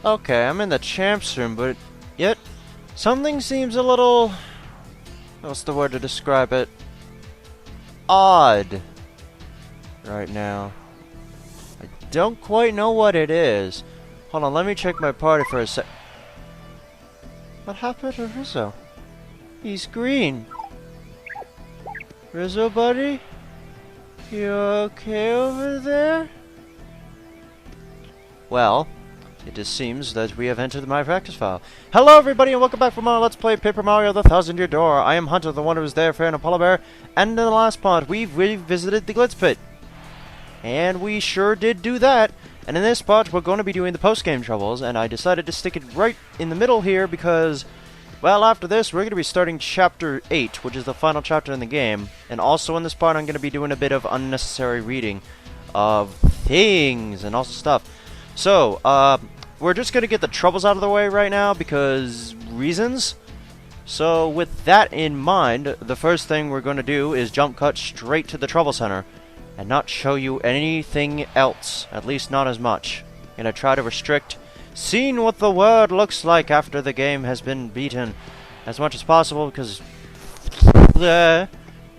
Okay, I'm in the champ's room, but yet something seems a little... what's the word to describe it? Odd. Right now. I don't quite know what it is. Hold on, let me check my party for a sec. What happened to Rizzo? He's green. Rizzo, buddy? You okay over there? Well, it just seems that we have entered my practice file. Hello everybody and welcome back for more Let's Play Paper Mario The Thousand Year Door. I am Hunter, the one who was there for an Apollo Bear, and in the last part we've revisited the Glitz Pit. And we sure did do that. And in this part we're going to be doing the post-game troubles, and I decided to stick it right in the middle here because, well, after this we're going to be starting Chapter 8, which is the final chapter in the game. And also in this part I'm going to be doing a bit of unnecessary reading of things and also stuff. So, we're just going to get the troubles out of the way right now because reasons. So, with that in mind, the first thing we're going to do is jump cut straight to the trouble center and not show you anything else, at least not as much. I'm going to try to restrict seeing what the world looks like after the game has been beaten as much as possible because, I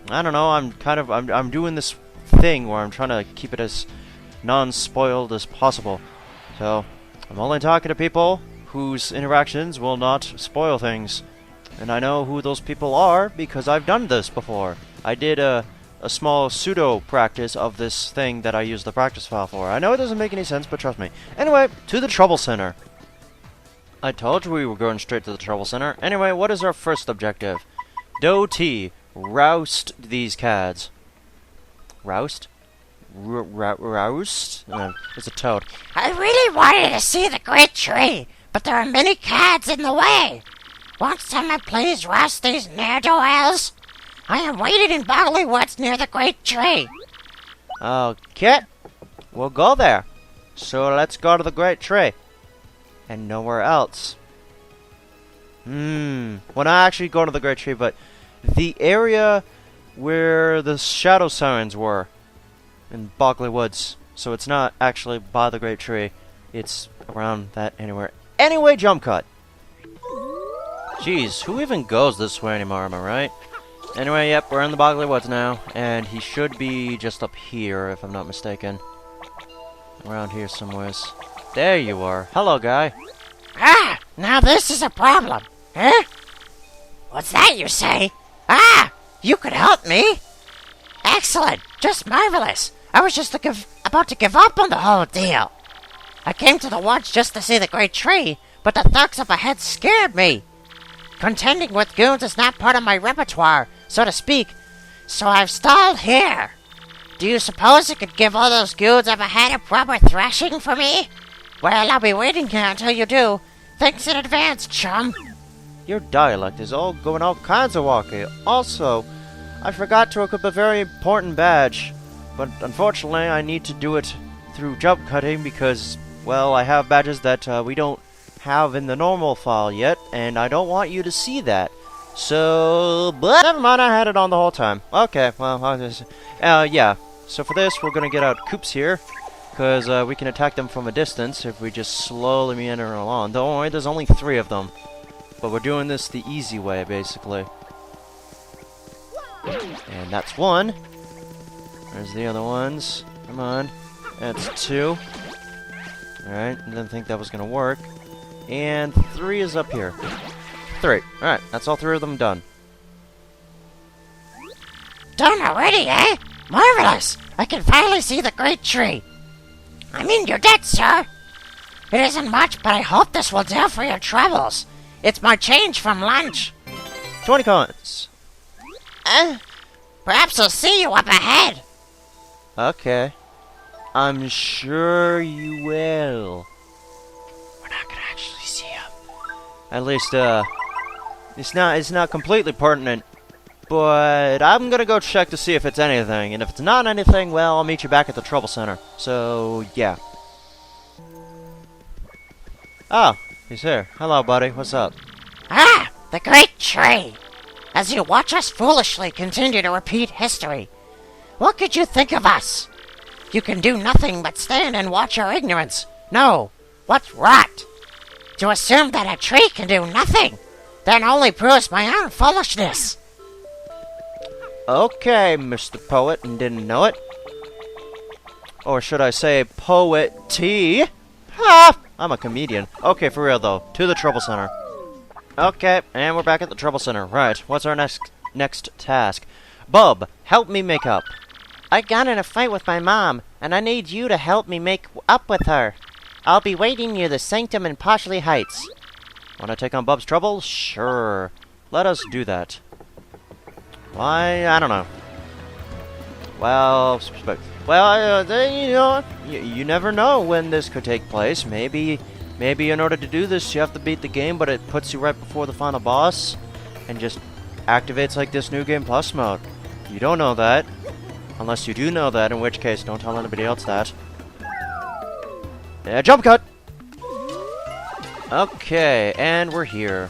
don't know, I'm doing this thing where I'm trying to keep it as non-spoiled as possible. So, I'm only talking to people whose interactions will not spoil things. And I know who those people are because I've done this before. I did a small pseudo-practice of this thing that I used the practice file for. I know it doesn't make any sense, but trust me. Anyway, to the Trouble Center. I told you we were going straight to the Trouble Center. Anyway, what is our first objective? Do-T. Roust these cads. Roust? Roust? It's a toad. I really wanted to see the great tree, but there are many cads in the way. Won't someone please roust these ne'er-do-wells? I am waiting in Boggly Woods near the great tree. Okay. We'll go there. So let's go to the great tree. And nowhere else. Well, not actually go to the great tree, but the area where the shadow sirens were. In Boggly Woods. So it's not actually by the great tree. It's around that anywhere. Anyway, jump cut. Jeez, who even goes this way anymore, am I right? Anyway, yep, we're in the Boggly Woods now. And he should be just up here, if I'm not mistaken. Around here somewheres. There you are. Hello, guy. Ah, now this is a problem. Huh? What's that you say? Ah, you could help me. Excellent, just marvelous. I was just about to give up on the whole deal. I came to the woods just to see the great tree, but the thugs up ahead scared me. Contending with goons is not part of my repertoire, so to speak, so I've stalled here. Do you suppose you could give all those goons up ahead a proper thrashing for me? Well, I'll be waiting here until you do. Thanks in advance, chum. Your dialect is all going all kinds of wacky. Also, I forgot to equip a very important badge, but unfortunately I need to do it through jump cutting because, well, I have badges that we don't have in the normal file yet, and I don't want you to see that. So, but never mind, I had it on the whole time. Okay, well, I'll just, yeah. So for this, we're gonna get out Koops here, because we can attack them from a distance if we just slowly meander along. Don't worry, there's only 3 of them, but we're doing this the easy way, basically. And that's 1. There's the other ones. Come on. That's 2. Alright, didn't think that was gonna work. And 3 is up here. 3. Alright, that's all 3 of them done. Done already, eh? Marvelous! I can finally see the great tree. I mean, you're dead, sir. It isn't much, but I hope this will do for your troubles. It's my change from lunch. 20 coins. Perhaps I'll see you up ahead. Okay. I'm sure you will. We're not gonna actually see him. At least, it's not completely pertinent. But I'm gonna go check to see if it's anything. And if it's not anything, well, I'll meet you back at the Trouble Center. So, yeah. Oh, he's here. Hello, buddy. What's up? Ah, the great tree. As you watch us foolishly continue to repeat history, what could you think of us? You can do nothing but stand and watch our ignorance. No, what's rot? To assume that a tree can do nothing, then only proves my own foolishness. Okay, Mr. Poet, and didn't know it. Or should I say poet-T? Ha! I'm a comedian. Okay, for real though. To the Trouble Center. Okay, and we're back at the Trouble Center. Right, what's our next task? Bub, help me make up. I got in a fight with my mom, and I need you to help me make up with her. I'll be waiting near the Sanctum in Poshley Heights. Wanna take on Bub's trouble? Sure. Let us do that. Why? I don't know. Well, you know, you never know when this could take place. Maybe in order to do this, you have to beat the game, but it puts you right before the final boss, and just activates like this New Game Plus mode. You don't know that. Unless you do know that, in which case, don't tell anybody else that. Yeah, jump cut! Okay, and we're here.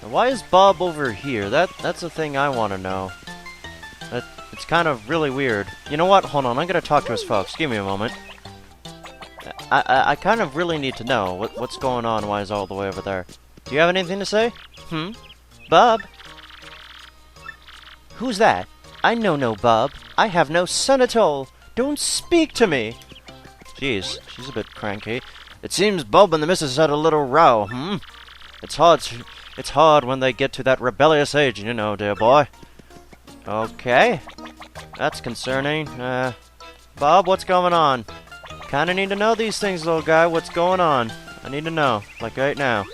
Now, why is Bob over here? That's the thing I want to know. It's kind of really weird. You know what? Hold on, I'm gonna talk to his folks. Give me a moment. I kind of really need to know what's going on, why he's all the way over there. Do you have anything to say? Bob? Who's that? I know no Bob. I have no son at all. Don't speak to me. Jeez, she's a bit cranky. It seems Bob and the missus had a little row, It's hard when they get to that rebellious age, you know, dear boy. Okay. That's concerning. Bob, what's going on? Kinda need to know these things, little guy. What's going on? I need to know. Like right now.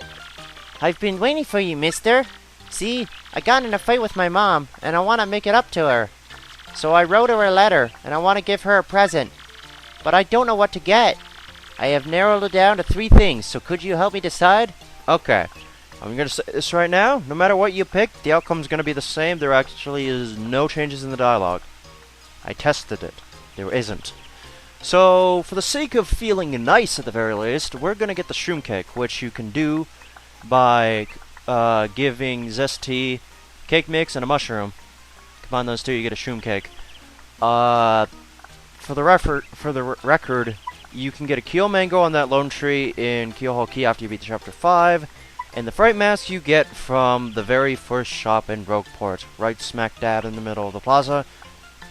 I've been waiting for you, mister. See, I got in a fight with my mom, and I want to make it up to her. So I wrote her a letter, and I want to give her a present. But I don't know what to get. I have narrowed it down to 3 things, so could you help me decide? Okay. I'm gonna say this right now. No matter what you pick, the outcome's gonna be the same. There actually is no changes in the dialogue. I tested it. There isn't. So, for the sake of feeling nice at the very least, we're gonna get the shroom cake, which you can do by giving zest tea, cake mix, and a mushroom. Combine those two, you get a shroom cake. For the record, you can get a Keel Mango on that lone tree in Keelhaul Key after you beat Chapter 5. And the Fright Mask you get from the very first shop in Rogueport, right smack dab in the middle of the plaza.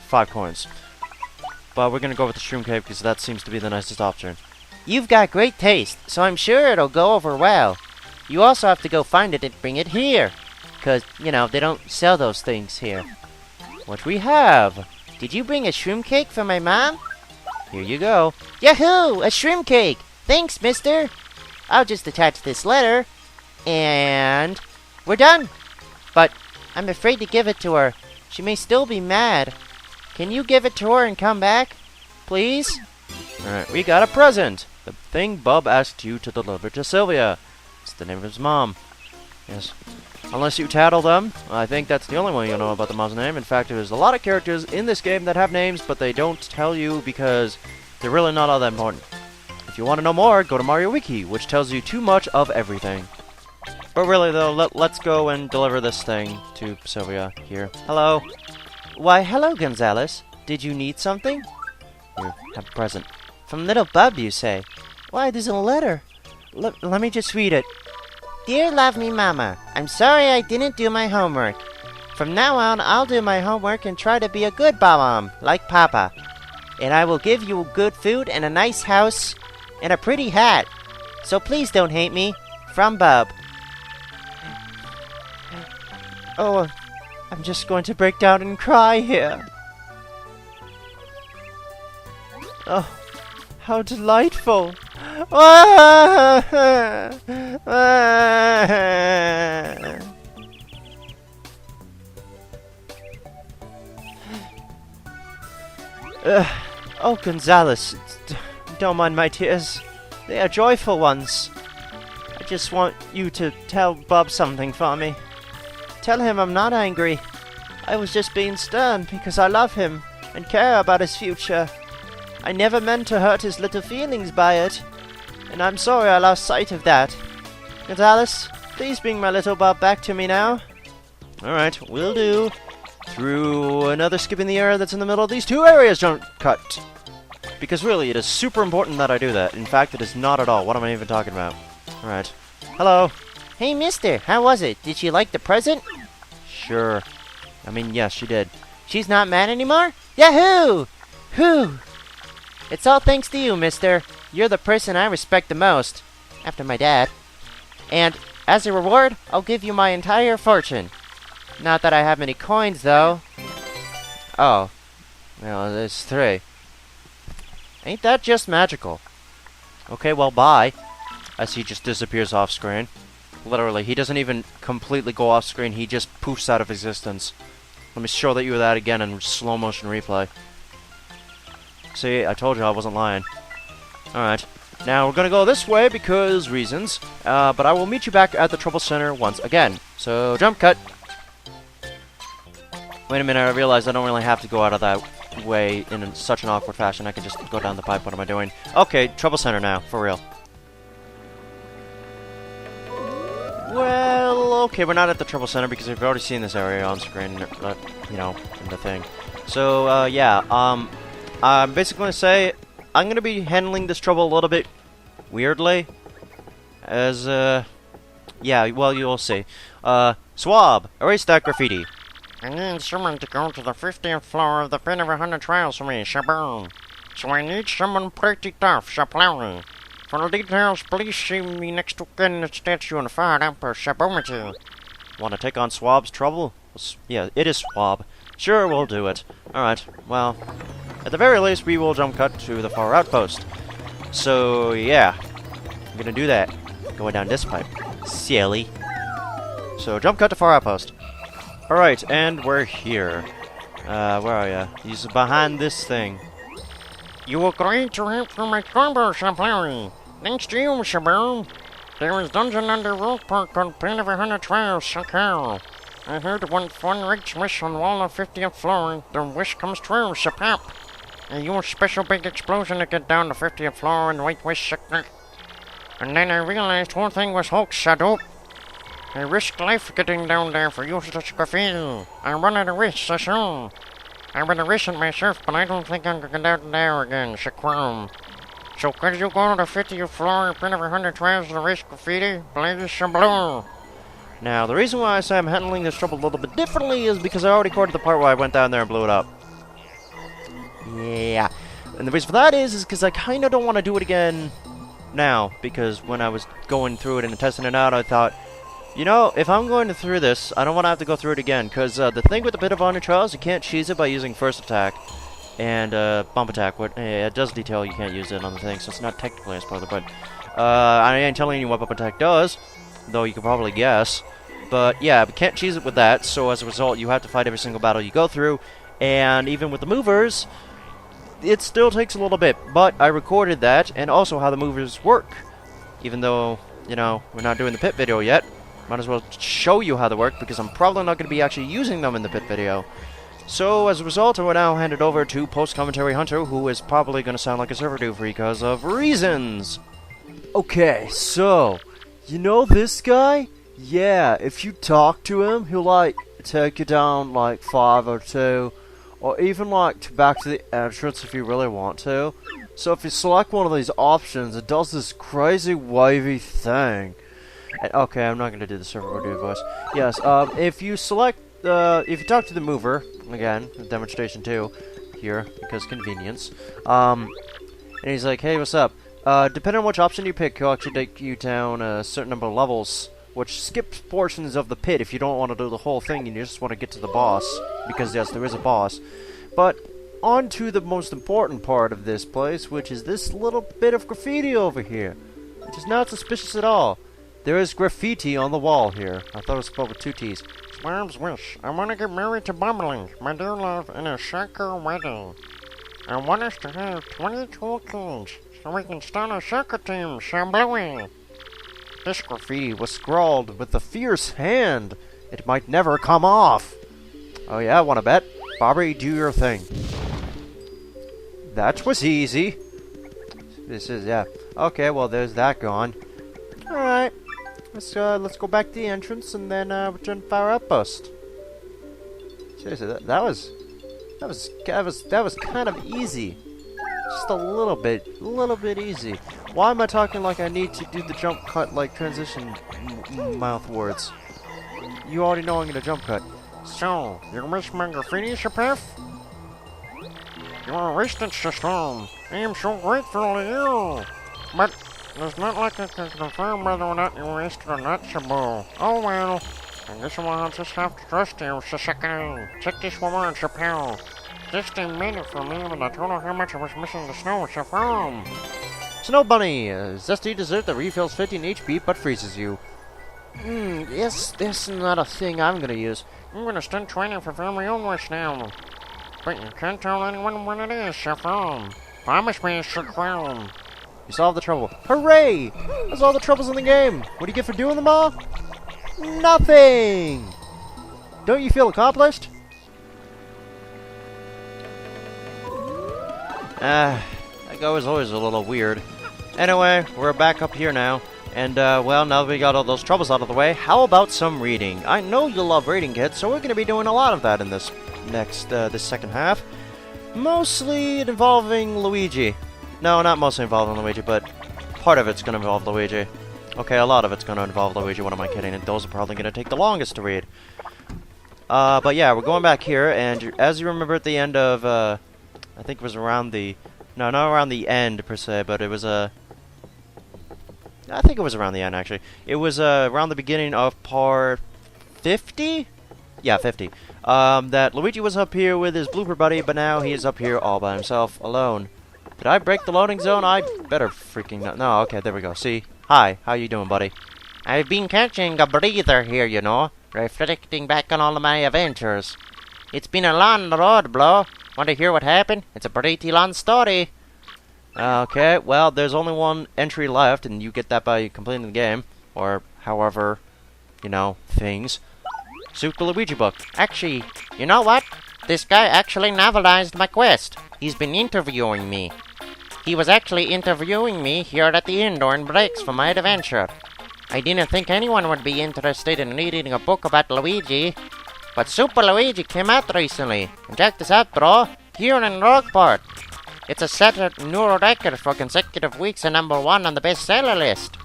5 coins. But we're gonna go with the shroom cake because that seems to be the nicest option. You've got great taste, so I'm sure it'll go over well. You also have to go find it and bring it here. Because, you know, they don't sell those things here. What we have? Did you bring a shroom cake for my mom? Here you go. Yahoo! A shroom cake! Thanks, mister! I'll just attach this letter, and we're done. But I'm afraid to give it to her. She may still be mad. Can you give it to her and come back? Please? Alright, we got a present. The thing Bub asked you to deliver to Sylvia. It's the name of his mom. Yes. Unless you tattle them, I think that's the only way you'll know about the mom's name. In fact, there's a lot of characters in this game that have names, but they don't tell you because they're really not all that important. If you want to know more, go to Mario Wiki, which tells you too much of everything. But really, though, let's go and deliver this thing to Sylvia here. Hello. Why, hello, Gonzalez. Did you need something? Here, have a present. From little Bub, you say? Why, there's a letter. Let me just read it. Dear Lovely Mama, I'm sorry I didn't do my homework. From now on, I'll do my homework and try to be a good mom, like Papa. And I will give you good food and a nice house and a pretty hat. So please don't hate me. From Bub. Oh, I'm just going to break down and cry here. Oh, how delightful. Oh, Gonzalez, don't mind my tears. They are joyful ones. I just want you to tell Bob something for me. Tell him I'm not angry. I was just being stern because I love him and care about his future. I never meant to hurt his little feelings by it, and I'm sorry I lost sight of that. Gonzalez, please bring my little Bob back to me now. Alright, will do. Through another skip in the area that's in the middle. These 2 areas don't cut. Because really, it is super important that I do that. In fact, it is not at all. What am I even talking about? Alright. Hello. Hey, mister, how was it? Did she like the present? Sure. I mean, yes, she did. She's not mad anymore? Yahoo! Whew! It's all thanks to you, mister. You're the person I respect the most. After my dad. And, as a reward, I'll give you my entire fortune. Not that I have many coins, though. Oh. Well, there's 3. Ain't that just magical? Okay, well, bye. As he just disappears off screen. Literally, he doesn't even completely go off screen, he just poofs out of existence. Let me show that you that again in slow motion replay. See, I told you I wasn't lying. Alright, now we're gonna go this way because reasons, but I will meet you back at the Trouble Center once again. So, jump cut. Wait a minute, I realized I don't really have to go out of that way in such an awkward fashion. I can just go down the pipe. What am I doing? Okay, Trouble Center now, for real. Well, okay, we're not at the Trouble Center because we've already seen this area on screen, you know, in the thing. So, yeah, I'm basically going to say I'm going to be handling this trouble a little bit weirdly. As, yeah, well, you'll see. Swab, erase that graffiti. I need someone to go to the 50th floor of the Pit of 100 Trials for me, shaboom. So I need someone pretty tough, shaplowing. For the details, please see me next weekend in the statue and fired up for shaboomity. Want to take on Swab's trouble? Yeah, it is Swab. Sure, we'll do it. Alright, well, at the very least, we will jump cut to the far outpost. So, yeah, I'm gonna do that. Going down this pipe. Silly. So, jump cut to far outpost. Alright, and we're here. Where are ya? He's behind this thing. You agreed to help from my combo, shaplowing. Thanks to you, shaboom. There is dungeon under Rogueport called Pit of 100 Trials, SyKhotic. I heard one fun rich wish on wall of 50th floor, the wish comes true, shapap. And you a special big explosion to get down to 50th floor and white wish SyKhotic. And then I realized whole thing was hoax, shadow. I risked life getting down there for useless graffiti. I run out of risks, I saw. I would have risked it myself, but I don't think I can get out there again, SyKhotic. So could you go to the 50th floor and print over 100 trials to risk graffiti? Please, blue. Now, the reason why I say I'm handling this trouble a little bit differently is because I already recorded the part where I went down there and blew it up. Yeah. And the reason for that is because I kind of don't want to do it again now, because when I was going through it and testing it out, I thought, you know, if I'm going through this, I don't want to have to go through it again, because the thing with the Pit of 100 Trials, you can't cheese it by using first attack and bump attack. It does detail you can't use it on the thing, so it's not technically a spoiler, but I ain't telling you what bump attack does, though you can probably guess. But yeah, we can't cheese it with that, so as a result, you have to fight every single battle you go through, and even with the movers, it still takes a little bit, but I recorded that, and also how the movers work. Even though, you know, we're not doing the pit video yet, might as well show you how they work, because I'm probably not going to be actually using them in the pit video. So, as a result, I will now hand it over to Post-Commentary Hunter, who is probably going to sound like a server dude because of reasons. Okay, so, you know this guy? Yeah, if you talk to him, he'll, like, take you down, like, 5 or 2, or even, like, back to the entrance if you really want to. So if you select one of these options, it does this crazy wavy thing. And, okay, I'm not going to do the server dude voice. Yes, if you select, if you talk to the mover, again, demonstration 2, here, because convenience, and he's like, hey, what's up? Depending on which option you pick, he'll actually take you down a certain number of levels, which skips portions of the pit if you don't want to do the whole thing and you just want to get to the boss, because yes, there is a boss. But on to the most important part of this place, which is this little bit of graffiti over here, which is not suspicious at all. There is graffiti on the wall here. I thought it was spelled with 2 T's. Swab's wish. I want to get married to Bubbling, my dear love, in a soccer wedding. I want us to have 22 kids, so we can start a soccer team, Shablowy. This graffiti was scrawled with a fierce hand. It might never come off. Oh yeah, wanna bet? Bobby, do your thing. That was easy. This is, yeah. Okay, well, there's that gone. Alright. Let's go back to the entrance and then return to Fire Outpost. Seriously, that was kind of easy. Just a little bit easy. Why am I talking like I need to do the jump cut like transition mouth words? You already know I'm gonna jump cut. So, you miss my graffiti, Chappelle? Your resistance system. I am so grateful to you. But there's not like I can confirm whether or not you wasted or not, Shabu. Oh well. I guess I'll just have to trust you, Sasaki. Check this woman, Chappelle. Just a minute for me, but I told her how much I was missing the snow, Chappelle. Snow Bunny, zesty dessert that refills 15 HP but freezes you. Yes, this is not a thing I'm gonna use. I'm gonna start training for family English now. But you can't tell anyone what it is, Chappelle. Promise me, Chappelle. You solved the trouble. Hooray! That's all the troubles in the game. What do you get for doing them all? Nothing! Don't you feel accomplished? That guy was always a little weird. Anyway, we're back up here now. And, well, now that we got all those troubles out of the way, how about some reading? I know you love reading, kids, so we're going to be doing a lot of that in this this second half. Mostly involving Luigi. No, not mostly involving Luigi, but part of it's going to involve Luigi. Okay, a lot of it's going to involve Luigi, what am I kidding? And those are probably going to take the longest to read. But yeah, we're going back here, and as you remember at the end of, I think it was around the... No, not around the end, per se, but it was, I think it was around the end, actually. It was, around the beginning of part 50? Yeah, 50. That Luigi was up here with his blooper buddy, but now he is up here all by himself, alone. Did I break the loading zone? I better freaking not. No, okay, there we go. See? Hi, how you doing, buddy? I've been catching a breather here, you know, reflecting back on all of my adventures. It's been a long road, bro. Want to hear what happened? It's a pretty long story. Okay, well, there's only one entry left, and you get that by completing the game. Or however, you know, things. Super Luigi book. Actually, you know what? This guy actually novelized my quest. He's been interviewing me. He was actually interviewing me here at the inn during breaks for my adventure. I didn't think anyone would be interested in reading a book about Luigi. But Super Luigi came out recently. And check this out, bro. Here in Rogueport. It's a set new record for consecutive weeks and #1 on the bestseller list.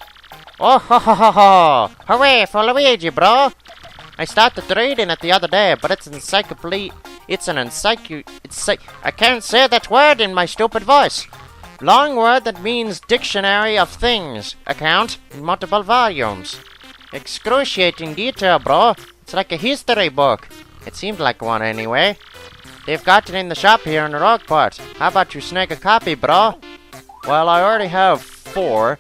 Oh ho ho ho ho! Hooray for Luigi, bro! I started reading it the other day, but it's I can't say that word in my stupid voice. Long word that means dictionary of things. Account in multiple volumes. Excruciating detail, bro. It's like a history book. It seemed like one anyway. They've got it in the shop here in Rogueport. How about you snag a copy, bro? Well, I already have 4.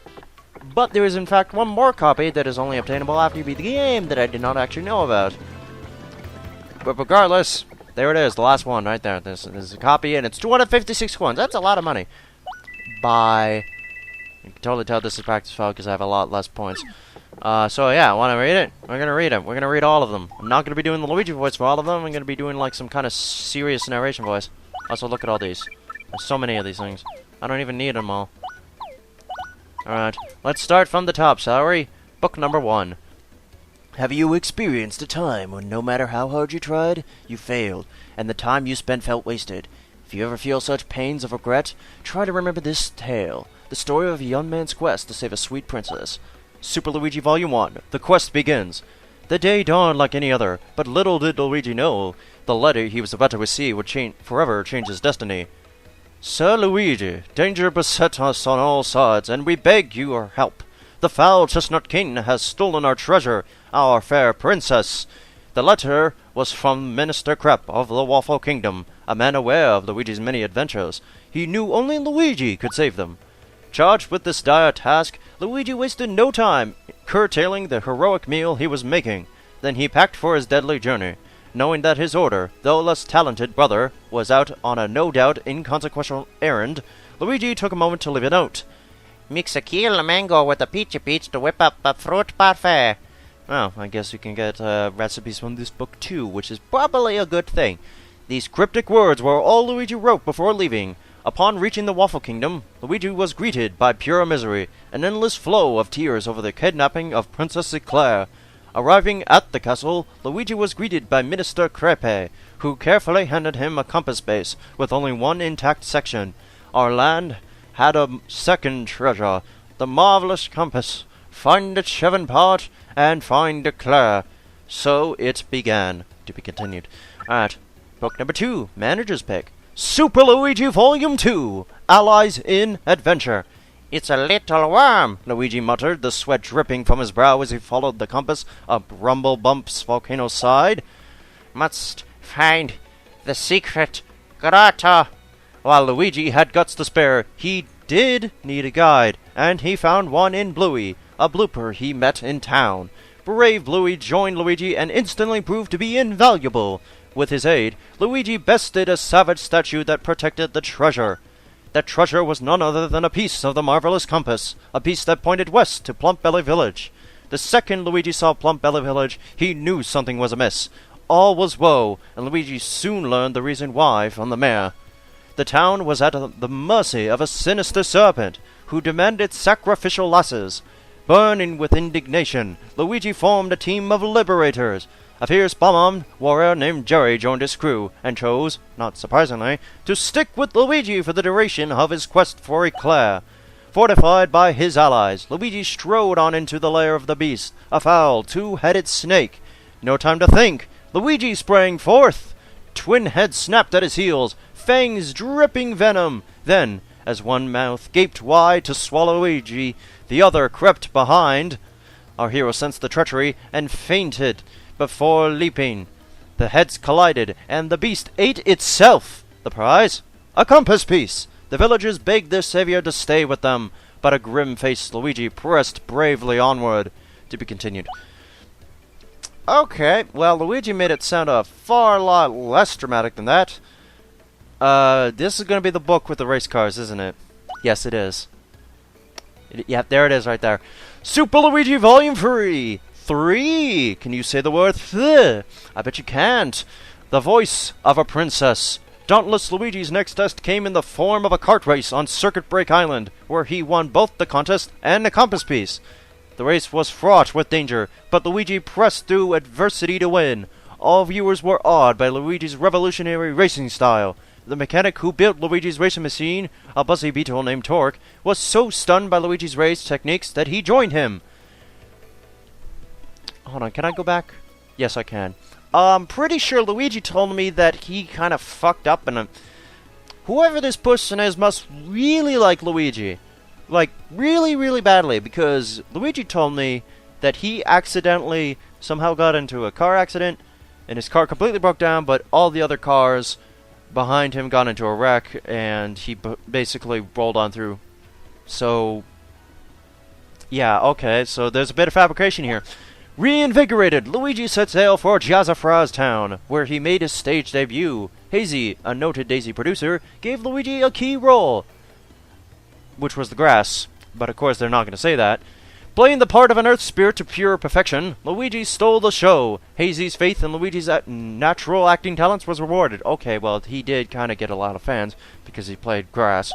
But there is in fact one more copy that is only obtainable after you beat the game that I did not actually know about. But regardless, there it is, the last one right there. This is a copy and it's 256 coins. That's a lot of money. Bye. You can totally tell this is a practice file because I have a lot less points. So yeah, want to read it? We're gonna read it. We're gonna read all of them. I'm not gonna be doing the Luigi voice for all of them. I'm gonna be doing like some kind of serious narration voice. Also, look at all these. There's so many of these things. I don't even need them all. Alright, let's start from the top, Salary. Book number 1. Have you experienced a time when no matter how hard you tried, you failed, and the time you spent felt wasted? If you ever feel such pains of regret, try to remember this tale. The story of a young man's quest to save a sweet princess. Super Luigi Volume 1. The quest begins. The day dawned like any other, but little did Luigi know the letter he was about to receive would forever change his destiny. Sir Luigi, danger beset us on all sides, and we beg your help. The foul Chestnut King has stolen our treasure, our fair princess. The letter was from Minister Crepe of the Waffle Kingdom, a man aware of Luigi's many adventures. He knew only Luigi could save them. Charged with this dire task, Luigi wasted no time curtailing the heroic meal he was making. Then he packed for his deadly journey, knowing that his older, though less talented brother was out on a no-doubt inconsequential errand. Luigi took a moment to leave a note. Mix a kilo mango with a peachy peach to whip up a fruit parfait. Well, I guess you can get recipes from this book too, which is probably a good thing. These cryptic words were all Luigi wrote before leaving. Upon reaching the Waffle Kingdom, Luigi was greeted by pure misery, an endless flow of tears over the kidnapping of Princess Eclair. Arriving at the castle, Luigi was greeted by Minister Crepe, who carefully handed him a compass base with only one intact section. Our land had a second treasure, the marvelous compass. Find a Chevenpot and find a Claire. So it began. To be continued. Alright. Book number 2. Manager's Pick. Super Luigi Volume 2. Allies in Adventure. It's a little worm, Luigi muttered, the sweat dripping from his brow as he followed the compass up Rumblebump's volcano's side. Must find the secret grotto. While Luigi had guts to spare, he did need a guide, and he found one in Bluey, a blooper he met in town. Brave Bluey joined Luigi and instantly proved to be invaluable. With his aid, Luigi bested a savage statue that protected the treasure. That treasure was none other than a piece of the marvelous compass, a piece that pointed west to Plump Belly Village. The second Luigi saw Plump Belly Village, he knew something was amiss. All was woe, and Luigi soon learned the reason why from the mayor. The town was at the mercy of a sinister serpent, who demanded sacrificial lasses. Burning with indignation, Luigi formed a team of liberators. A fierce bomb warrior named Jerry joined his crew, and chose, not surprisingly, to stick with Luigi for the duration of his quest for Eclair. Fortified by his allies, Luigi strode on into the lair of the beast, a foul, two-headed snake. No time to think. Luigi sprang forth. Twin heads snapped at his heels, fangs dripping venom. Then, as one mouth gaped wide to swallow Luigi, the other crept behind. Our hero sensed the treachery and fainted before leaping. The heads collided, and the beast ate itself. The prize? A compass piece. The villagers begged their savior to stay with them, but a grim-faced Luigi pressed bravely onward. To be continued. Okay, well, Luigi made it sound a far lot less dramatic than that. This is going to be the book with the race cars, isn't it? Yes, it is. Yeah, there it is right there. Super Luigi Volume 3! 3! Can you say the word th? I bet you can't. The voice of a princess. Dauntless Luigi's next test came in the form of a kart race on Circuit Break Island, where he won both the contest and the compass piece. The race was fraught with danger, but Luigi pressed through adversity to win. All viewers were awed by Luigi's revolutionary racing style. The mechanic who built Luigi's racing machine, a buzzy beetle named Torque, was so stunned by Luigi's race techniques that he joined him. Hold on, can I go back? Yes, I can. I'm pretty sure Luigi told me that he kind of fucked up, and whoever this person is must really like Luigi. Like, really, really badly, because Luigi told me that he accidentally somehow got into a car accident, and his car completely broke down, but all the other cars behind him got into a wreck, and he basically rolled on through. So, yeah, okay, so there's a bit of fabrication here. Reinvigorated, Luigi set sail for Jazzafraz Town, where he made his stage debut. Hazy, a noted Daisy producer, gave Luigi a key role, which was the grass, but of course they're not going to say that. Playing the part of an earth spirit to pure perfection, Luigi stole the show. Hazy's faith in Luigi's natural acting talents was rewarded. Okay, well, he did kind of get a lot of fans because he played grass.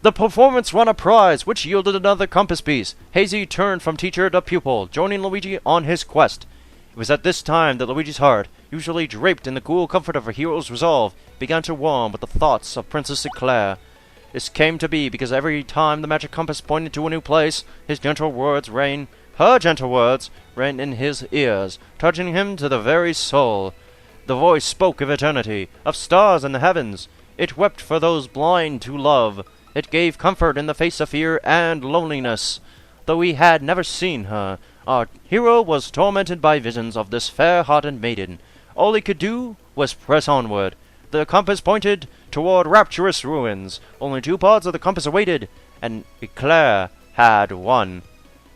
The performance won a prize, which yielded another compass piece. Hazy turned from teacher to pupil, joining Luigi on his quest. It was at this time that Luigi's heart, usually draped in the cool comfort of a hero's resolve, began to warm with the thoughts of Princess Eclair. This came to be because every time the magic compass pointed to a new place, her gentle words rang in his ears, touching him to the very soul. The voice spoke of eternity, of stars in the heavens. It wept for those blind to love. It gave comfort in the face of fear and loneliness. Though he had never seen her, our hero was tormented by visions of this fair-hearted maiden. All he could do was press onward. The compass pointed toward rapturous ruins. Only 2 parts of the compass awaited, and Eclair had won.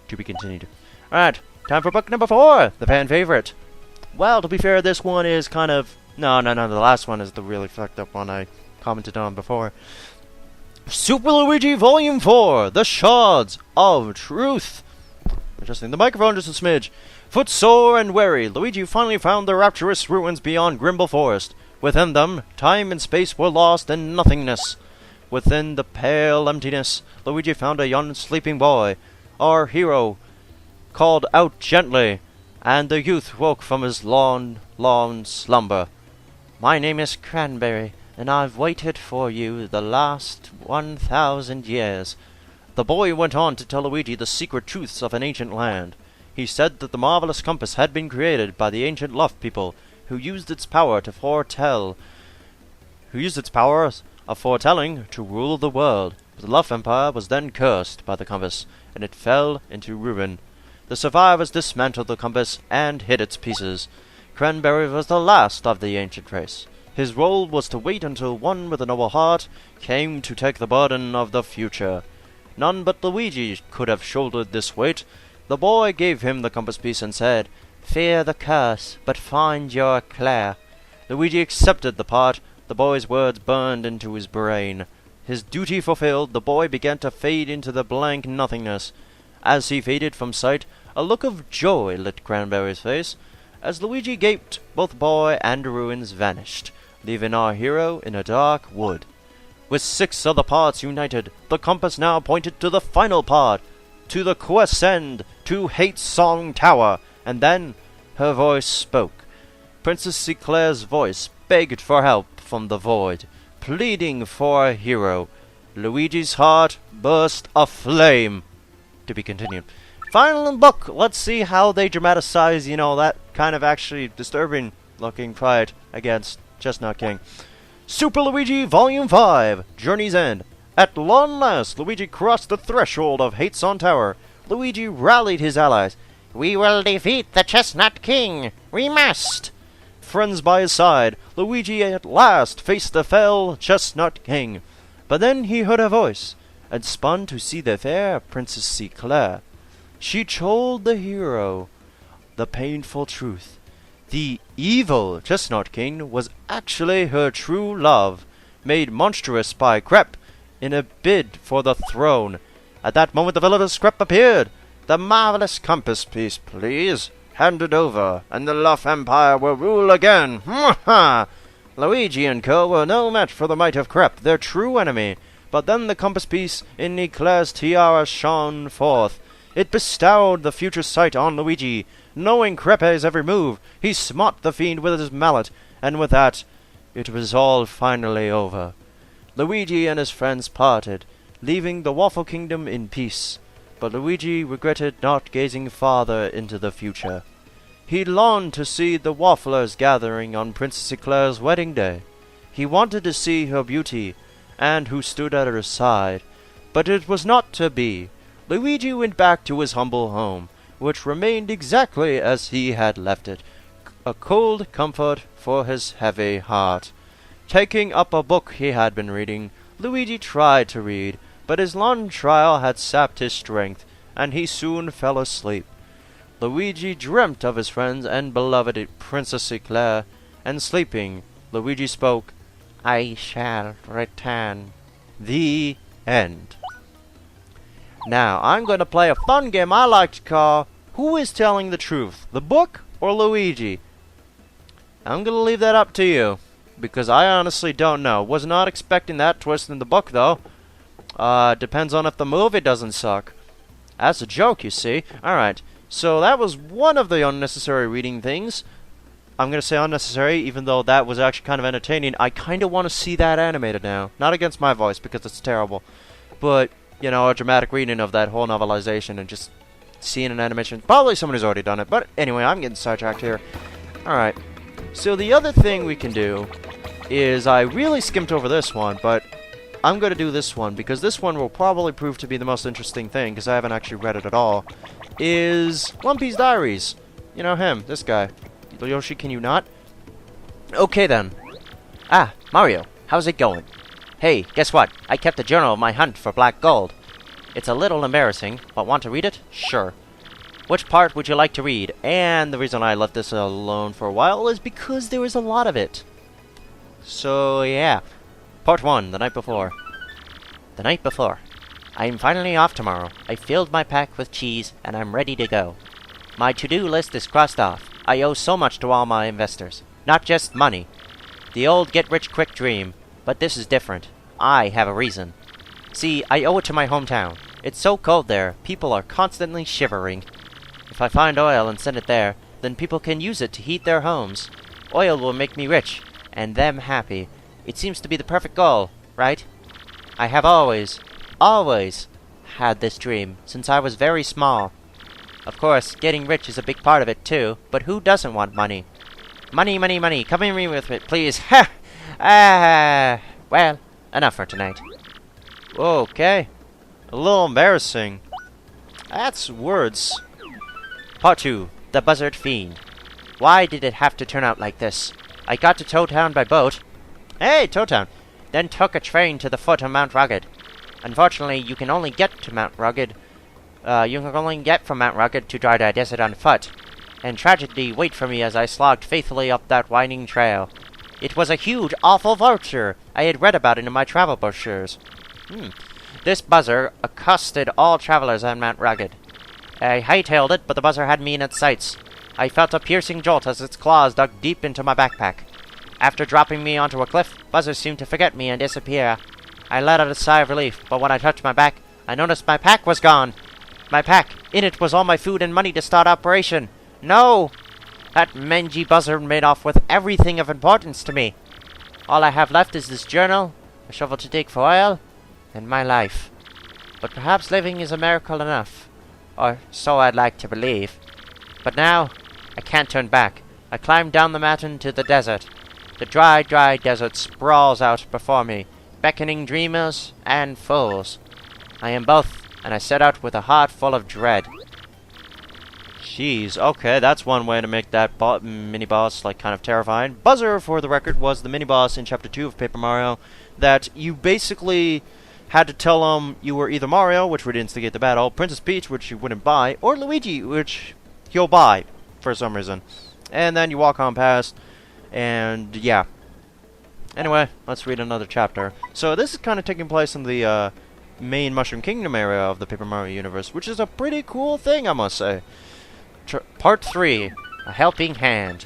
To be continued. Alright, time for book number 4, the fan favorite. Well, to be fair, this one is kind of... No, the last one is the really fucked up one I commented on before. Super Luigi Volume 4, The Shards of Truth. Adjusting the microphone just a smidge. Footsore and weary, Luigi finally found the rapturous ruins beyond Grimble Forest. Within them, time and space were lost in nothingness. Within the pale emptiness, Luigi found a young sleeping boy. Our hero called out gently, and the youth woke from his long slumber. My name is Cranberry, and I've waited for you the last 1,000 years. The boy went on to tell Luigi the secret truths of an ancient land. He said that the marvelous compass had been created by the ancient Luff people, who used its powers of foretelling to rule the world. The Luff Empire was then cursed by the compass, and it fell into ruin. The survivors dismantled the compass and hid its pieces. Cranberry was the last of the ancient race. His role was to wait until one with a noble heart came to take the burden of the future. None but Luigi could have shouldered this weight. The boy gave him the compass piece and said, "Fear the curse, but find your Claire." Luigi accepted the part. The boy's words burned into his brain. His duty fulfilled, the boy began to fade into the blank nothingness. As he faded from sight, a look of joy lit Cranberry's face. As Luigi gaped, both boy and ruins vanished, leaving our hero in a dark wood. With 6 other parts united, the compass now pointed to the final part, to the quest's end, to Hate Song Tower, and then her voice spoke. Princess SyKhotic's voice begged for help from the void, pleading for a hero. Luigi's heart burst aflame. To be continued. Final book. Let's see how they dramatize, that kind of actually disturbing looking fight against Chestnut King. Super Luigi Volume 5, Journey's End. At long last, Luigi crossed the threshold of Hate Song Tower. Luigi rallied his allies. We will defeat the Chestnut King. We must. Friends by his side, Luigi at last faced the fell Chestnut King. But then he heard a voice, and spun to see the fair Princess SyKhotic. She told the hero the painful truth. The evil Chestnut King was actually her true love, made monstrous by Crep in a bid for the throne. At that moment the villainous Crep appeared. "The marvelous compass piece, please. Hand it over, and the Luff Empire will rule again." Ha! Luigi and co. were no match for the might of Crep, their true enemy. But then the compass piece in Eclair's tiara shone forth. It bestowed the future sight on Luigi. Knowing Crepe's every move, he smote the fiend with his mallet, and with that, it was all finally over. Luigi and his friends parted, leaving the Waffle Kingdom in peace. But Luigi regretted not gazing farther into the future. He longed to see the Wafflers gathering on Princess Eclair's wedding day. He wanted to see her beauty, and who stood at her side. But it was not to be. Luigi went back to his humble home, which remained exactly as he had left it, a cold comfort for his heavy heart. Taking up a book he had been reading, Luigi tried to read, but his long trial had sapped his strength, and he soon fell asleep. Luigi dreamt of his friends and beloved Princess Eclair, and sleeping, Luigi spoke, "I shall return." The end. Now, I'm going to play a fun game I like to call Who is Telling the Truth, the book or Luigi? I'm going to leave that up to you, because I honestly don't know. Was not expecting that twist in the book, though. Depends on if the movie doesn't suck. That's a joke, you see. Alright, so that was one of the unnecessary reading things. I'm going to say unnecessary, even though that was actually kind of entertaining. I kind of want to see that animated now. Not against my voice, because it's terrible. But a dramatic reading of that whole novelization and just seeing an animation. Probably somebody's already done it, but anyway, I'm getting sidetracked here. Alright, so the other thing we can do is, I really skimped over this one, but I'm going to do this one, because this one will probably prove to be the most interesting thing, because I haven't actually read it at all, is One Piece Diaries. Him, this guy. Yoshi, can you not? Okay then. Ah, Mario, how's it going? Hey, guess what? I kept a journal of my hunt for black gold. It's a little embarrassing, but want to read it? Sure. Which part would you like to read? And the reason I left this alone for a while is because there was a lot of it. So, yeah. Part 1, the night before. The night before. I'm finally off tomorrow. I filled my pack with cheese, and I'm ready to go. My to-do list is crossed off. I owe so much to all my investors. Not just money. The old get-rich-quick dream. But this is different. I have a reason. See, I owe it to my hometown. It's so cold there, people are constantly shivering. If I find oil and send it there, then people can use it to heat their homes. Oil will make me rich, and them happy. It seems to be the perfect goal, right? I have always had this dream since I was very small. Of course, getting rich is a big part of it too, but who doesn't want money? Money, money, money. Come in with me, please. Ha! Well, enough for tonight. Okay. A little embarrassing. That's words. Part 2. The Buzzard Fiend. Why did it have to turn out like this? I got to Toad Town by boat. Hey, Toad Town. Then took a train to the foot of Mount Rugged. Unfortunately, you can only get to Mount Rugged. You can only get from Mount Rugged to Dry Desert on foot. And tragedy wait for me as I slogged faithfully up that winding trail. It was a huge, awful vulture. I had read about it in my travel brochures. This buzzer accosted all travelers on Mount Rugged. I hightailed it, but the buzzer had me in its sights. I felt a piercing jolt as its claws dug deep into my backpack. After dropping me onto a cliff, Buzzer seemed to forget me and disappear. I let out a sigh of relief, but when I touched my back, I noticed my pack was gone. My pack! In it was all my food and money to start operation. No! That mangy Buzzer made off with everything of importance to me. All I have left is this journal, a shovel to dig for oil, and my life. But perhaps living is a miracle enough. Or so I'd like to believe. But now, I can't turn back. I climb down the mountain to the desert. The dry, dry desert sprawls out before me, beckoning dreamers and fools. I am both, and I set out with a heart full of dread. Jeez, okay, that's one way to make that mini-boss, like, kind of terrifying. Buzzer, for the record, was the mini-boss in Chapter 2 of Paper Mario that you basically had to tell him you were either Mario, which would instigate the battle, Princess Peach, which you wouldn't buy, or Luigi, which he'll buy, for some reason. And then you walk on past, and yeah. Anyway, let's read another chapter. So this is kind of taking place in the main Mushroom Kingdom area of the Paper Mario universe, which is a pretty cool thing, I must say. Part 3. A Helping Hand.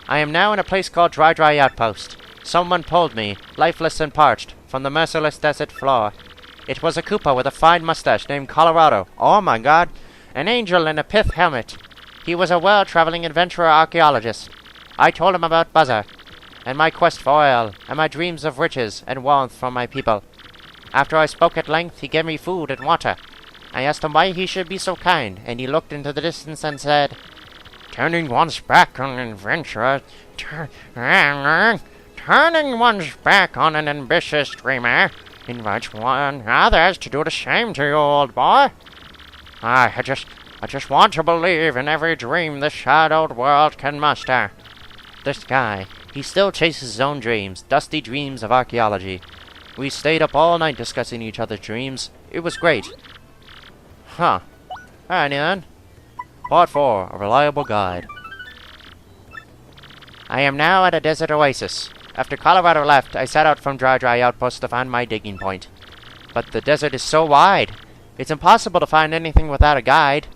I am now in a place called Dry Dry Outpost. Someone pulled me, lifeless and parched, from the merciless desert floor. It was a Koopa with a fine mustache named Colorado. Oh my god! An angel in a pith helmet. He was a world-traveling adventurer archaeologist. I told him about Buzzer, and my quest for oil, and my dreams of riches and warmth from my people. After I spoke at length, he gave me food and water. I asked him why he should be so kind, and he looked into the distance and said, "Turning one's back on an adventurer, turning one's back on an ambitious dreamer, invites others to do the same to you, old boy. I just want to believe in every dream the shadowed world can muster." This guy, he still chases his own dreams, dusty dreams of archaeology. We stayed up all night discussing each other's dreams. It was great. Huh. Alrighty then. Part 4. A Reliable Guide. I am now at a desert oasis. After Colorado left, I set out from Dry Dry Outpost to find my digging point. But the desert is so wide. It's impossible to find anything without a guide.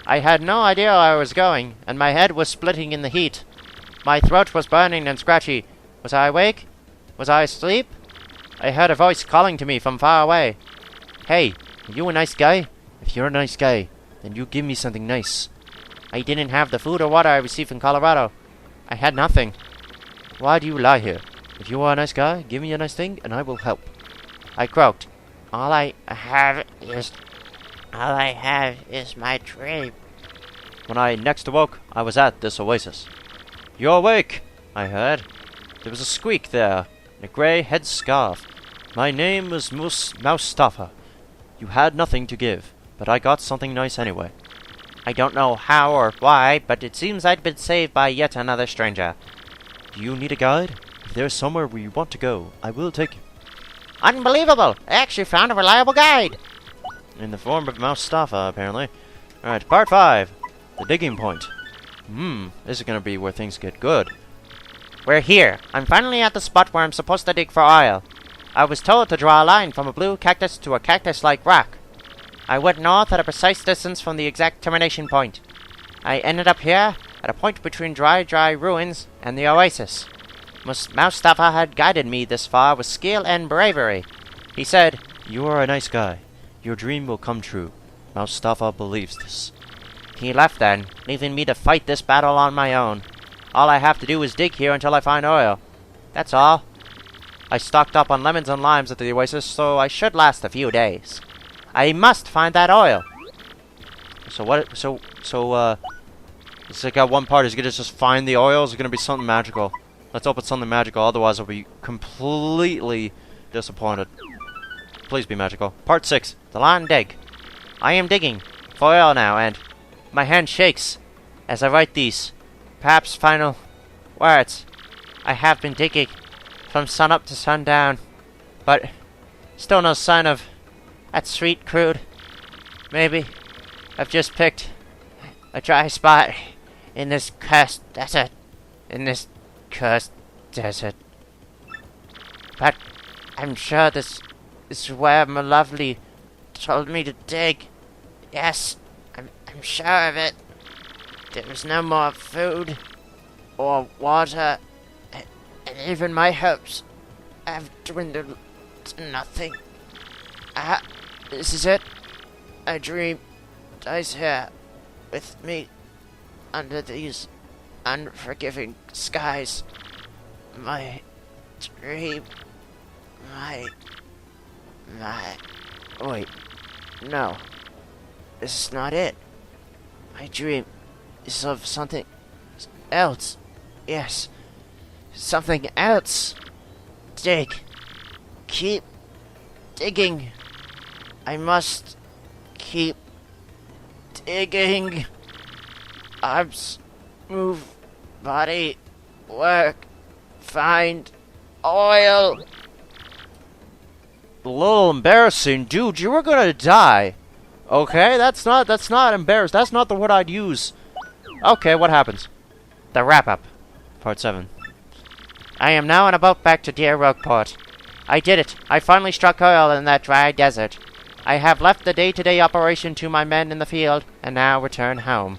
I had no idea where I was going, and my head was splitting in the heat. My throat was burning and scratchy. Was I awake? Was I asleep? I heard a voice calling to me from far away. "Hey, are you a nice guy? If you're a nice guy, then you give me something nice." I didn't have the food or water I received from Colorado. I had nothing. "Why do you lie here? If you are a nice guy, give me a nice thing, and I will help." I croaked. All I have is my dream." When I next awoke, I was at this oasis. "You're awake," I heard. There was a squeak there, and a grey headscarf. "My name is Moustafa. You had nothing to give, but I got something nice anyway." I don't know how or why, but it seems I'd been saved by yet another stranger. "Do you need a guide? If there's somewhere where you want to go, I will take you." "Unbelievable! I actually found a reliable guide!" In the form of Moustafa, apparently. Alright, part 5. The digging point. This is gonna be where things get good. We're here. I'm finally at the spot where I'm supposed to dig for oil. I was told to draw a line from a blue cactus to a cactus-like rock. I went north at a precise distance from the exact termination point. I ended up here, at a point between dry ruins and the oasis. Moustafa had guided me this far with skill and bravery. He said, "You are a nice guy. Your dream will come true. Moustafa believes this." He left then, leaving me to fight this battle on my own. All I have to do is dig here until I find oil. That's all. I stocked up on lemons and limes at the oasis, so I should last a few days. I must find that oil. So what? It's like at one part, is it gonna just find the oil? Is it gonna be something magical? Let's hope it's something magical. Otherwise, I'll be completely disappointed. Please be magical. Part 6: The Land Dig. I am digging for oil now, and my hand shakes as I write these perhaps final words. I have been digging from sunup to sundown, but still no sign of that sweet crude. Maybe I've just picked a dry spot in this cursed desert. But I'm sure this is where my lovely told me to dig. Yes, I'm sure of it. There is no more food or water, and even my hopes have dwindled to nothing. This is it. A dream dies here with me under these unforgiving skies. My dream, wait, no, this is not it. My dream is of something else. Yes, something else. Dig. Keep digging. I must keep digging. Arms, move, body, work, find oil. A little embarrassing, dude. You were gonna die. Okay, that's not embarrassed. That's not the word I'd use. Okay, what happens? The wrap-up. Part 7. I am now on a boat back to dear Rogueport. I did it. I finally struck oil in that dry desert. I have left the day-to-day operation to my men in the field, and now return home.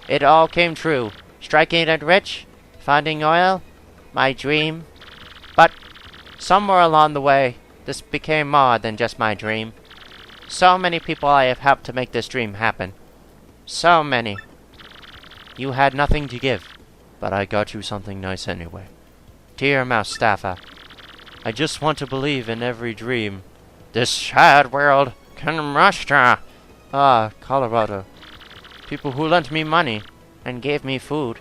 It all came true. Striking it rich, finding oil, my dream. But somewhere along the way, this became more than just my dream. So many people I have helped to make this dream happen. So many. You had nothing to give, but I got you something nice anyway. Dear Moustapha, I just want to believe in every dream. This sad world can master. Colorado. People who lent me money, and gave me food,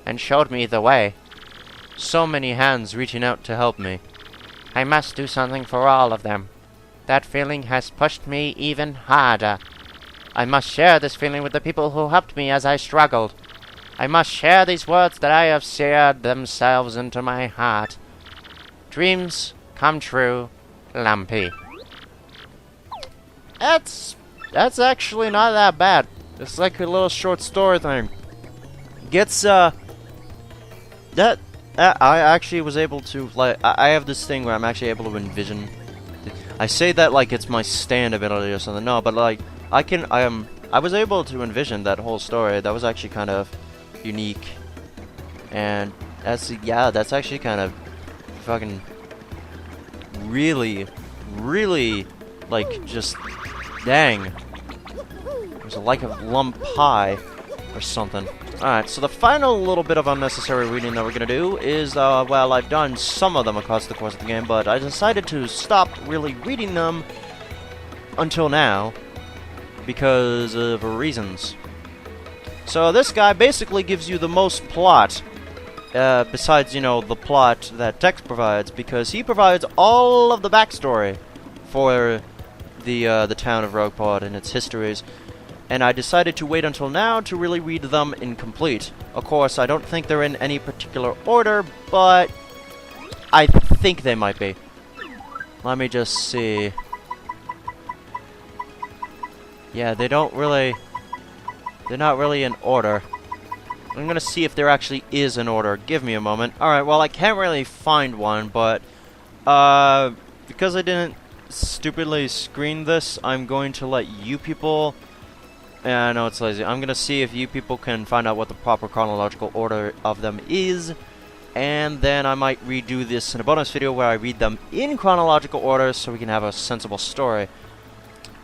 and showed me the way. So many hands reaching out to help me. I must do something for all of them. That feeling has pushed me even harder. I must share this feeling with the people who helped me as I struggled. I must share these words that I have seared themselves into my heart. Dreams come true, Lumpy. That's actually not that bad. It's like a little short story thing. Gets that I actually was able to, like, I have this thing where I'm actually able to envision. I say that like it's my stand ability or something. No, but like I was able to envision that whole story. That was actually kind of unique, and that's actually kind of fucking really like just dang. It was like a lump pie or something. Alright, so the final little bit of unnecessary reading that we're gonna do is, well, I've done some of them across the course of the game, but I decided to stop really reading them until now because of reasons. So this guy basically gives you the most plot, besides, you know, the plot that text provides, because he provides all of the backstory for the town of Rogueport and its histories. And I decided to wait until now to really read them incomplete. Of course, I don't think they're in any particular order, but I think they might be. Let me just see. Yeah, they're not really in order. I'm gonna see if there actually is an order. Give me a moment. Alright, well, I can't really find one, but because I didn't stupidly screen this, I'm going to let you people... Yeah, I know it's lazy. I'm gonna see if you people can find out what the proper chronological order of them is, and then I might redo this in a bonus video where I read them in chronological order so we can have a sensible story.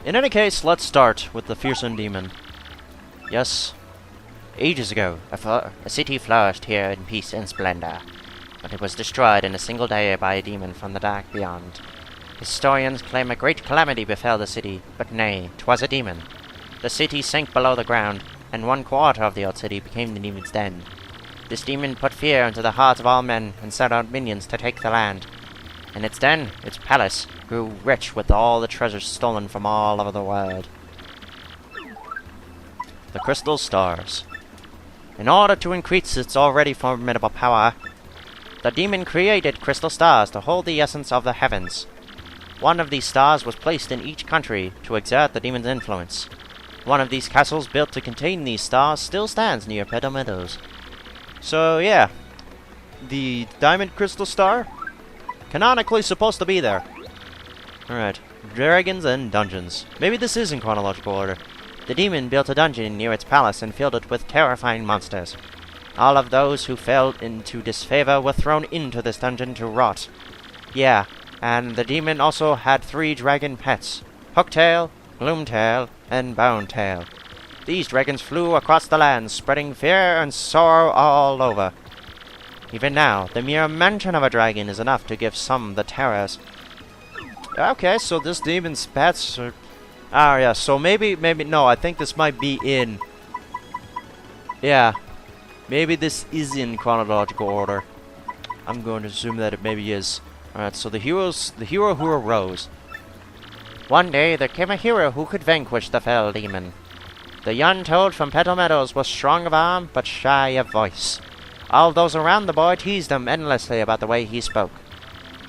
In any case, let's start with the fearsome demon. Yes. Ages ago, a city flourished here in peace and splendor, but it was destroyed in a single day by a demon from the dark beyond. Historians claim a great calamity befell the city, but nay, 'twas a demon. The city sank below the ground, and 1/4 of the old city became the demon's den. This demon put fear into the hearts of all men, and sent out minions to take the land. And its den, its palace, grew rich with all the treasures stolen from all over the world. The crystal stars. In order to increase its already formidable power, the demon created crystal stars to hold the essence of the heavens. One of these stars was placed in each country to exert the demon's influence. One of these castles built to contain these stars still stands near Petal Meadows. So yeah, the diamond crystal star, canonically supposed to be there. Alright, dragons and dungeons. Maybe this is in chronological order. The demon built a dungeon near its palace and filled it with terrifying monsters. All of those who fell into disfavor were thrown into this dungeon to rot. Yeah, and the demon also had 3 dragon pets, Hooktail, Gloomtail, and Bonetail. These dragons flew across the land, spreading fear and sorrow all over. Even now, the mere mention of a dragon is enough to give some the terrors. Okay, so this demon's pets are... Ah, yeah, so maybe, no, I think this might be in... Yeah, maybe this is in chronological order. I'm going to assume that it maybe is. Alright, so the hero who arose. One day there came a hero who could vanquish the fell demon. The young toad from Petal Meadows was strong of arm, but shy of voice. All those around the boy teased him endlessly about the way he spoke.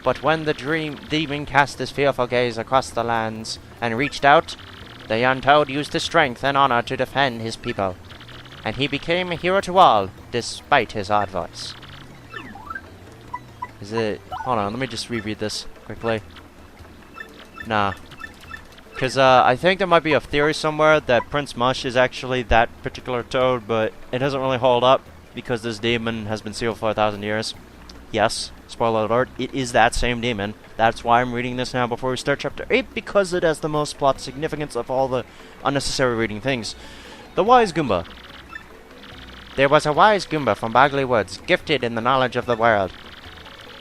But when the demon cast his fearful gaze across the lands and reached out, the young toad used his strength and honor to defend his people. And he became a hero to all, despite his odd voice. Is it... Hold on, let me just reread this quickly. Nah. Because I think there might be a theory somewhere that Prince Mush is actually that particular toad, but it doesn't really hold up because this demon has been sealed for 1,000 years. Yes, spoiler alert, it is that same demon. That's why I'm reading this now before we start chapter 8, because it has the most plot significance of all the unnecessary reading things. The Wise Goomba. There was a wise Goomba from Bogley Woods, gifted in the knowledge of the world.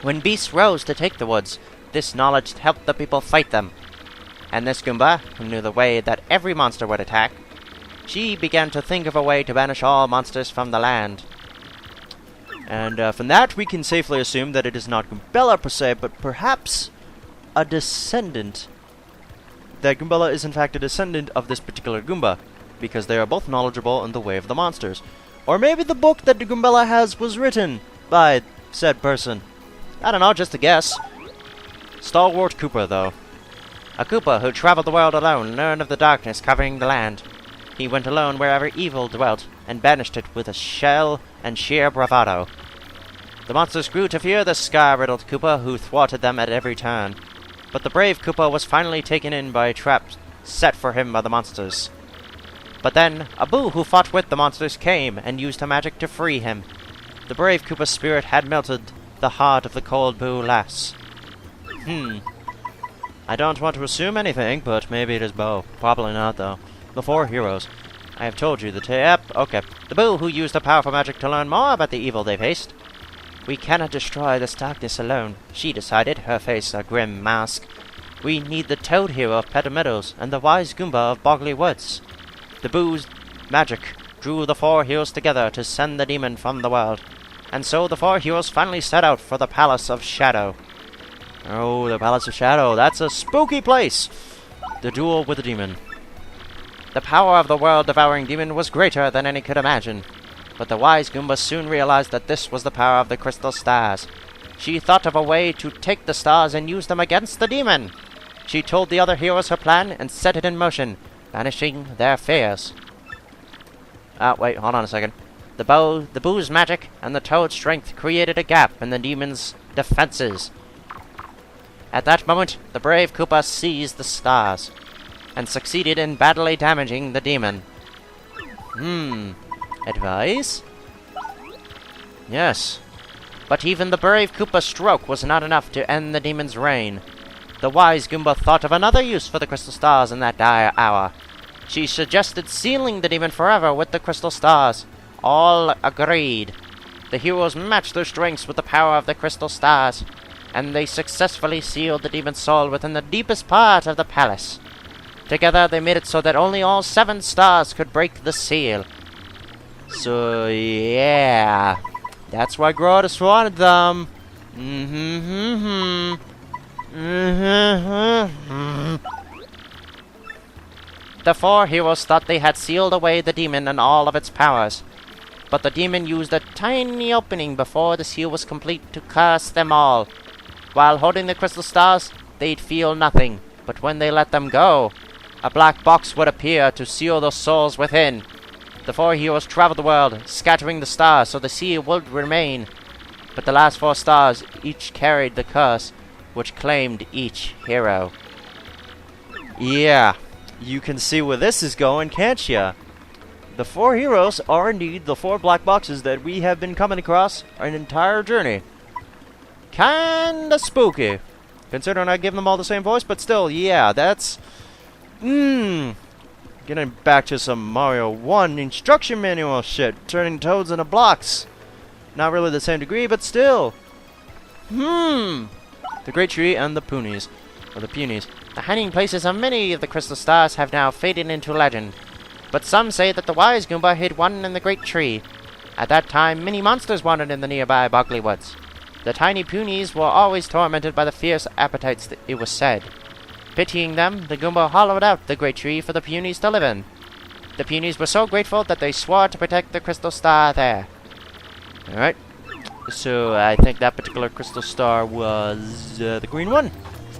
When beasts rose to take the woods, this knowledge helped the people fight them. And this Goomba, who knew the way that every monster would attack, she began to think of a way to banish all monsters from the land. And from that, we can safely assume that it is not Goombella per se, but perhaps a descendant. That Goombella is in fact a descendant of this particular Goomba, because they are both knowledgeable in the way of the monsters. Or maybe the book that the Goombella has was written by said person. I don't know, just a guess. Stalwart Koopa, though. A Koopa who traveled the world alone learned of the darkness covering the land. He went alone wherever evil dwelt, and banished it with a shell and sheer bravado. The monsters grew to fear the scar-riddled Koopa, who thwarted them at every turn. But the brave Koopa was finally taken in by a trap set for him by the monsters. But then, a Boo who fought with the monsters came, and used her magic to free him. The brave Koopa's spirit had melted the heart of the cold Boo lass. I don't want to assume anything, but maybe it is Bo. Probably not, though. The 4 heroes. I have told you the yep, okay. The Boo who used the powerful magic to learn more about the evil they faced. We cannot destroy this darkness alone, she decided, her face a grim mask. We need the Toad hero of Petal Meadows and the wise Goomba of Bogley Woods. The Boo's magic drew the 4 heroes together to send the demon from the world. And so the 4 heroes finally set out for the Palace of Shadow. Oh, the Palace of Shadow. That's a spooky place. The duel with the demon. The power of the world-devouring demon was greater than any could imagine. But the wise Goomba soon realized that this was the power of the crystal stars. She thought of a way to take the stars and use them against the demon. She told the other heroes her plan and set it in motion, banishing their fears. Wait, hold on a second. The Boo's magic and the Toad's strength created a gap in the demon's defenses. At that moment, the brave Koopa seized the stars, and succeeded in badly damaging the demon. Advice? Yes. But even the brave Koopa's stroke was not enough to end the demon's reign. The wise Goomba thought of another use for the crystal stars in that dire hour. She suggested sealing the demon forever with the crystal stars. All agreed. The heroes matched their strengths with the power of the crystal stars. and they successfully sealed the demon's soul within the deepest part of the palace. Together, they made it so that only all 7 stars could break the seal. So, yeah. That's why Grotus wanted them. The 4 heroes thought they had sealed away the demon and all of its powers. But the demon used a tiny opening before the seal was complete to curse them all. While holding the crystal stars, they'd feel nothing. But when they let them go, a black box would appear to seal their souls within. The 4 heroes traveled the world, scattering the stars so the seal would remain. But the last 4 stars each carried the curse, which claimed each hero. Yeah, you can see where this is going, can't ya? The 4 heroes are indeed the 4 black boxes that we have been coming across an entire journey. Kinda spooky, considering I give them all the same voice, but still, yeah, that's... Getting back to some Mario 1 instruction manual shit, turning toads into blocks. Not really the same degree, but still. The Great Tree and the Punies. Or the Punies. The hiding places of many of the crystal stars have now faded into legend. But some say that the wise Goomba hid one in the Great Tree. At that time, many monsters wandered in the nearby Bogley Woods. The tiny Punies were always tormented by the fierce appetites, it was said. Pitying them, the Goomba hollowed out the Great Tree for the Punies to live in. The Punies were so grateful that they swore to protect the crystal star there. Alright. So, I think that particular crystal star was the green one?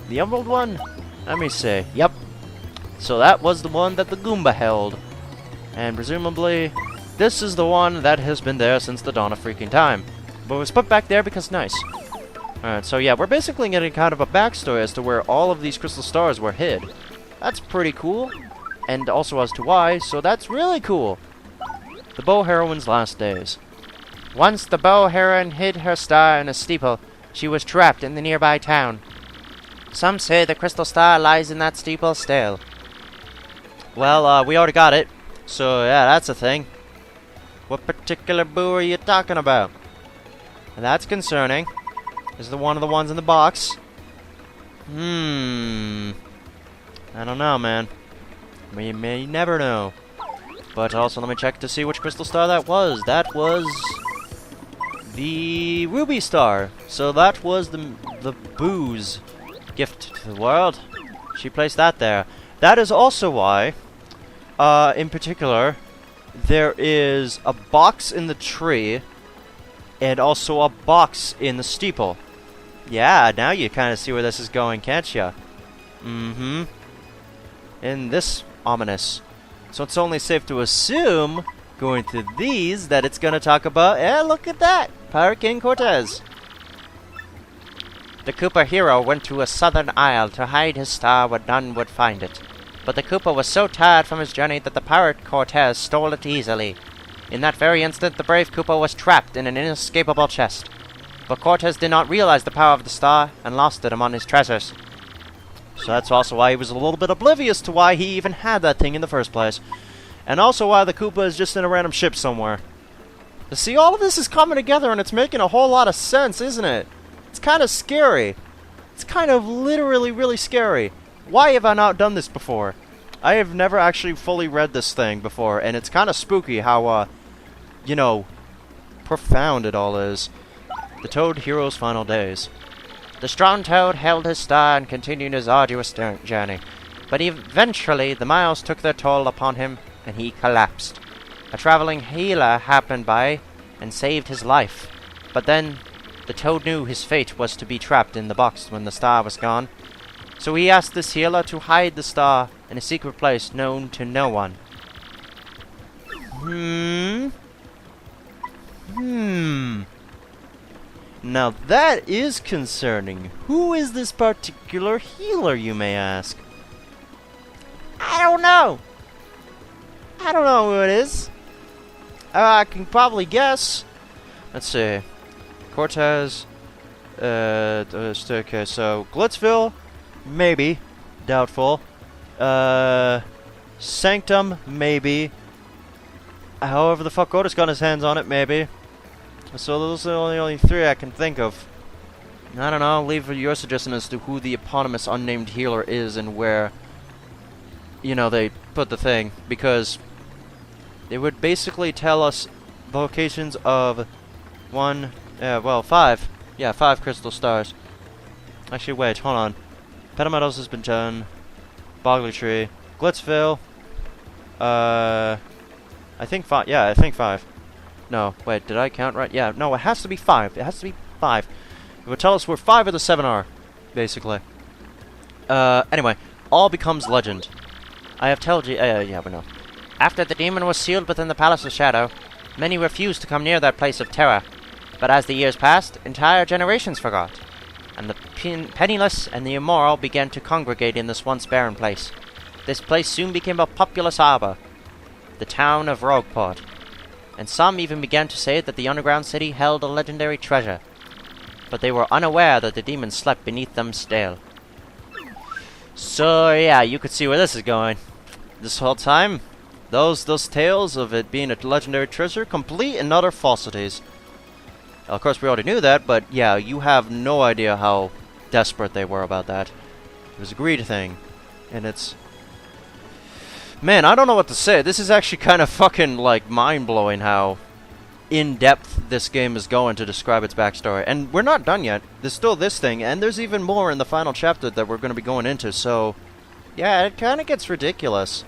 The emerald one? Let me see. Yep. So that was the one that the Goomba held. And presumably, this is the one that has been there since the dawn of freaking time. But was put back there because nice. Alright, so yeah, we're basically getting kind of a backstory as to where all of these crystal stars were hid. That's pretty cool. And also as to why, so that's really cool. The Bow Heroine's last days. Once the bow heroine hid her star in a steeple, she was trapped in the nearby town. Some say the crystal star lies in that steeple still. Well, we already got it. So yeah, that's a thing. What particular boo are you talking about? That's concerning. Is the one of the ones in the box? I don't know, man. We may never know. But also, let me check to see which crystal star that was. That was the ruby star. So that was the booze gift to the world. She placed that there. That is also why, in particular, there is a box in the tree and also a box in the steeple. Yeah, now you kind of see where this is going, can't ya? In this ominous. So it's only safe to assume, going to these, that it's going to talk about... look at that! Pirate King Cortez. The Koopa hero went to a southern isle to hide his star where none would find it. But the Koopa was so tired from his journey that the pirate Cortez stole it easily. In that very instant, the brave Koopa was trapped in an inescapable chest. But Cortez did not realize the power of the star and lost it among his treasures. So that's also why he was a little bit oblivious to why he even had that thing in the first place. And also why the Koopa is just in a random ship somewhere. You see, all of this is coming together and it's making a whole lot of sense, isn't it? It's kind of scary. It's kind of literally really scary. Why have I not done this before? I have never actually fully read this thing before, and it's kind of spooky how, you know, profound it all is. The Toad Hero's final days. The strong Toad held his star and continued his arduous journey. But eventually, the miles took their toll upon him, and he collapsed. A traveling healer happened by and saved his life. But then, the Toad knew his fate was to be trapped in the box when the star was gone. So he asked this healer to hide the star in a secret place known to no one. Now that is concerning. Who is this particular healer, you may ask? I don't know. I don't know who it is. I can probably guess. Let's see. Cortez. Okay, so Glitzville, maybe. Doubtful. Sanctum, maybe. However the fuck Otis got his hands on it, maybe. So those are the only 3 I can think of. I don't know, leave your suggestion as to who the eponymous unnamed healer is and where, you know, they put the thing, because they would basically tell us the locations of five. Yeah, 5 crystal stars. Actually, wait, hold on. Petal Meadows has been done. Bogley Tree. Glitzville. I think 5. Yeah, I think 5. No, wait, did I count right? Yeah, no, it has to be 5. It has to be 5. It would tell us where 5 of the 7 are, basically. Anyway, all becomes legend. I have told you, yeah, we know. After the demon was sealed within the Palace of Shadow, many refused to come near that place of terror. But as the years passed, entire generations forgot, and the penniless and the immoral began to congregate in this once barren place. This place soon became a populous arbor, the town of Rogueport, and some even began to say that the underground city held a legendary treasure, but they were unaware that the demons slept beneath them still. So yeah, you could see where this is going. This whole time, those tales of it being a legendary treasure, complete and utter falsities. Of course, we already knew that, but yeah, you have no idea how desperate they were about that. It was a greed thing, and it's... Man, I don't know what to say. This is actually kind of fucking, like, mind-blowing how in-depth this game is going to describe its backstory. And we're not done yet. There's still this thing, and there's even more in the final chapter that we're going to be going into, so... Yeah, it kind of gets ridiculous.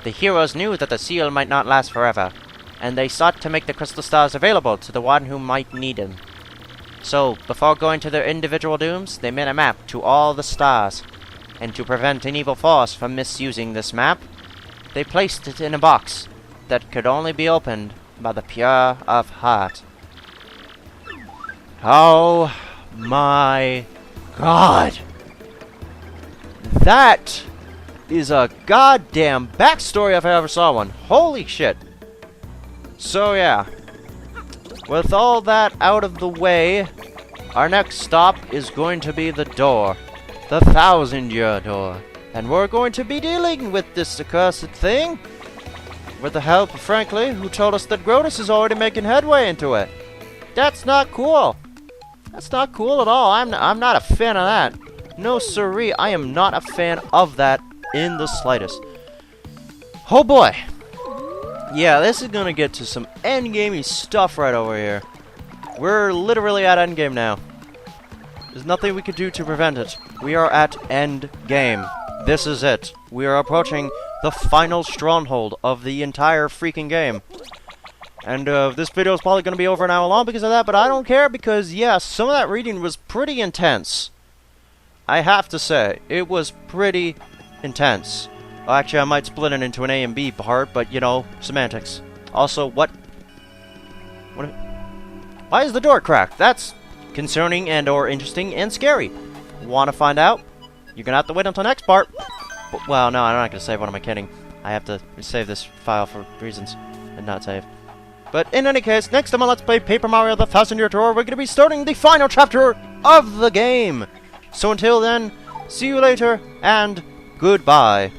The heroes knew that the seal might not last forever, and they sought to make the crystal stars available to the one who might need them. So, before going to their individual dooms, they made a map to all the stars, and to prevent an evil force from misusing this map, they placed it in a box that could only be opened by the pure of heart. Oh my god! That is a goddamn backstory if I ever saw one. Holy shit. So yeah, with all that out of the way, our next stop is going to be the door. The 1000-year door. And we're going to be dealing with this accursed thing. With the help of Frankly, who told us that Grodus is already making headway into it. That's not cool. That's not cool at all. I'm not a fan of that. No siree, I am not a fan of that in the slightest. Oh boy. Yeah, this is gonna get to some endgamey stuff right over here. We're literally at endgame now. There's nothing we could do to prevent it. We are at endgame. This is it. We are approaching the final stronghold of the entire freaking game. And this video is probably going to be over an hour long because of that, but I don't care because, yeah, some of that reading was pretty intense. I have to say, it was pretty intense. Well, actually, I might split it into an A and B part, but, you know, semantics. Also, what? Why is the door cracked? That's concerning and or interesting and scary. Want to find out? You're going to have to wait until next part. But, well, no, I'm not going to save. What am I kidding? I have to save this file for reasons and not save. But in any case, next time on Let's Play Paper Mario the 1000-year door, we're going to be starting the final chapter of the game. So until then, see you later, and goodbye.